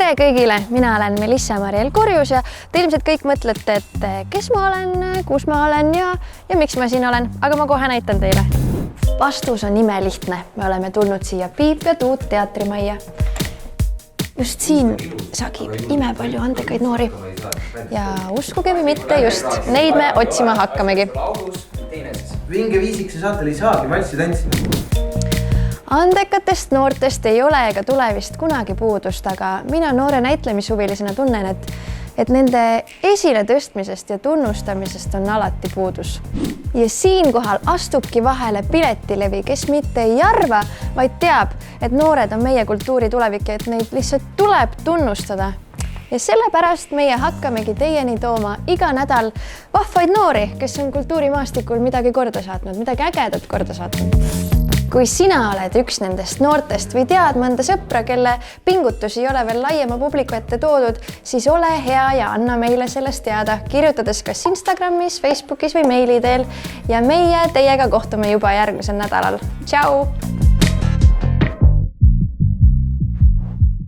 Tere kõigile, mina olen Melissa Mariel Korjus ja te ilmselt kõik mõtlete, et kes ma olen, kus ma olen ja miks ma siin olen, aga ma kohe näitan teile. Vastus on imelihtne. Me oleme tulnud siia Piip ja Tuut teatrimajja. Just siin sagib imepalju andekaid noori. Ja uskuge või mitte, just neid me otsima hakkamegi. Vinge viisiks ja saatel ei saagi valssi tantsida. Andekatest noortest ei ole ega tule vist kunagi puudust, aga mina noore näitlemishuvilisena tunnen, et nende esile tõstmisest ja tunnustamisest on alati puudus. Ja siinkohal astubki vahele Piletilevi, kes mitte ei arva, vaid teab, et noored on meie kultuuri tulevik ja et neid lihtsalt tuleb tunnustada. Ja sellepärast meie hakkamegi teieni tooma iga nädal vahvaid noori, kes on kultuurimaastikul midagi korda saatnud, midagi ägedat korda saatnud. Kui sina oled üks nendest noortest või tead mõnda sõpra, kelle pingutusi ei ole veel laiema publiku ette toodud, siis ole hea ja anna meile sellest teada, kirjutades kas Instagramis, Facebookis või meili teel ja meie teiega kohtume juba järgmisel nädalal. Tšau!